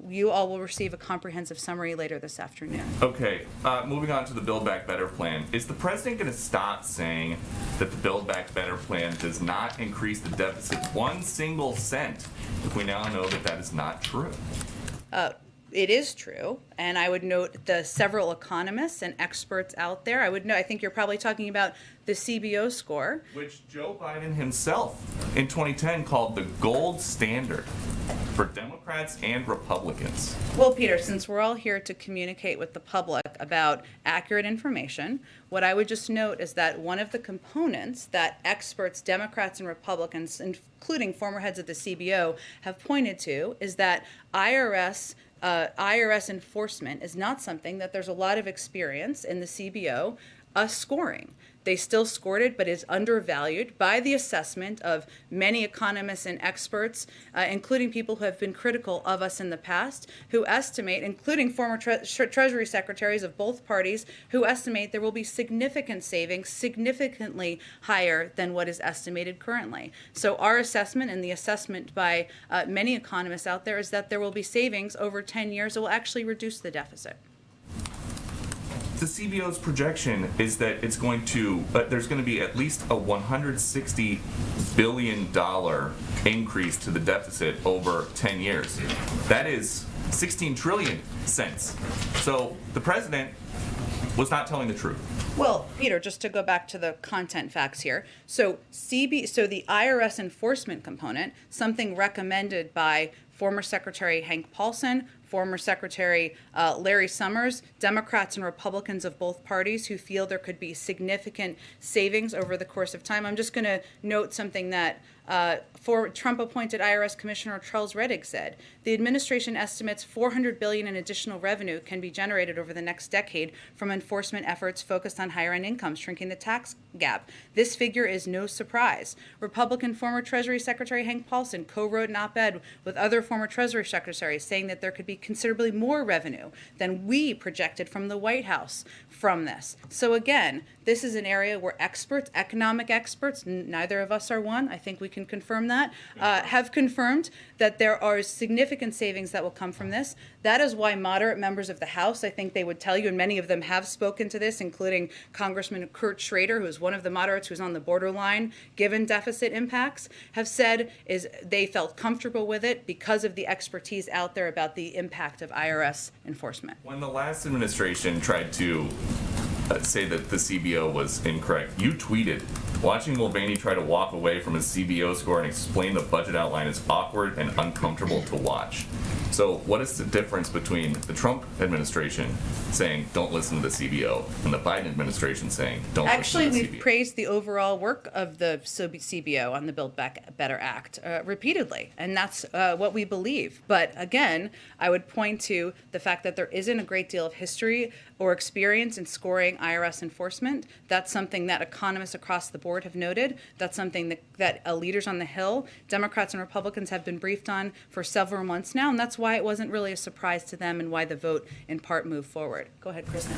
You all will receive a comprehensive summary later this afternoon. Okay, moving on to the Build Back Better plan. Is the president going to stop saying that the Build Back Better plan does not increase the deficit 1 single cent if we now know that that is not true? It is true, and I would note the several economists and experts out there. I think you're probably talking about the CBO score, which Joe Biden himself in 2010 called the gold standard for Democrats and Republicans. Well, Peter, since we're all here to communicate with the public about accurate information, what I would just note is that one of the components that experts, Democrats and Republicans, including former heads of the CBO, have pointed to is that IRS enforcement is not something that there's a lot of experience in the CBO scoring. They still scored it, but is undervalued by the assessment of many economists and experts, including people who have been critical of us in the past, who estimate, including former Treasury secretaries of both parties, who estimate there will be significant savings, significantly higher than what is estimated currently. So our assessment and the assessment by many economists out there is that there will be savings over 10 years that will actually reduce the deficit. The CBO's projection is that it's going to, there's going to be at least a $160 billion increase to the deficit over 10 years. That is 16 trillion cents. So the president was not telling the truth. Well, Peter, just to go back to the content facts here. So the IRS enforcement component, something recommended by former Secretary Hank Paulson, former Secretary Larry Summers, Democrats and Republicans of both parties who feel there could be significant savings over the course of time. I'm just going to note something that for Trump-appointed IRS Commissioner Charles Rettig said. The administration estimates $400 billion in additional revenue can be generated over the next decade from enforcement efforts focused on higher-end incomes, shrinking the tax gap. This figure is no surprise. Republican former Treasury Secretary Hank Paulson co-wrote an op-ed with other former Treasury secretaries saying that there could be considerably more revenue than we projected from the White House from this. So again, this is an area where experts, economic experts, neither of us are one, I think we can confirm that, have confirmed that there are significant savings that will come from this. That is why moderate members of the House, I think they would tell you, and many of them have spoken to this, including Congressman Kurt Schrader, who is one of the moderates who's on the borderline given deficit impacts, have said is they felt comfortable with it because of the expertise out there about the impact of IRS enforcement. When the last administration tried to say that the CBO was incorrect, you tweeted, "Watching Mulvaney try to walk away from his CBO score and explain the budget outline is awkward and uncomfortable to watch." So what is the difference between the Trump administration saying don't listen to the CBO and the Biden administration saying don't listen to the CBO? Actually, we've praised the overall work of the CBO on the Build Back Better Act repeatedly, and that's what we believe. But again, I would point to the fact that there isn't a great deal of history or experience in scoring IRS enforcement. That's something that economists across the board have noted. That's something that leaders on the Hill, Democrats and Republicans, have been briefed on for several months now, and that's why it wasn't really a surprise to them and why the vote in part moved forward. Go ahead, Chris.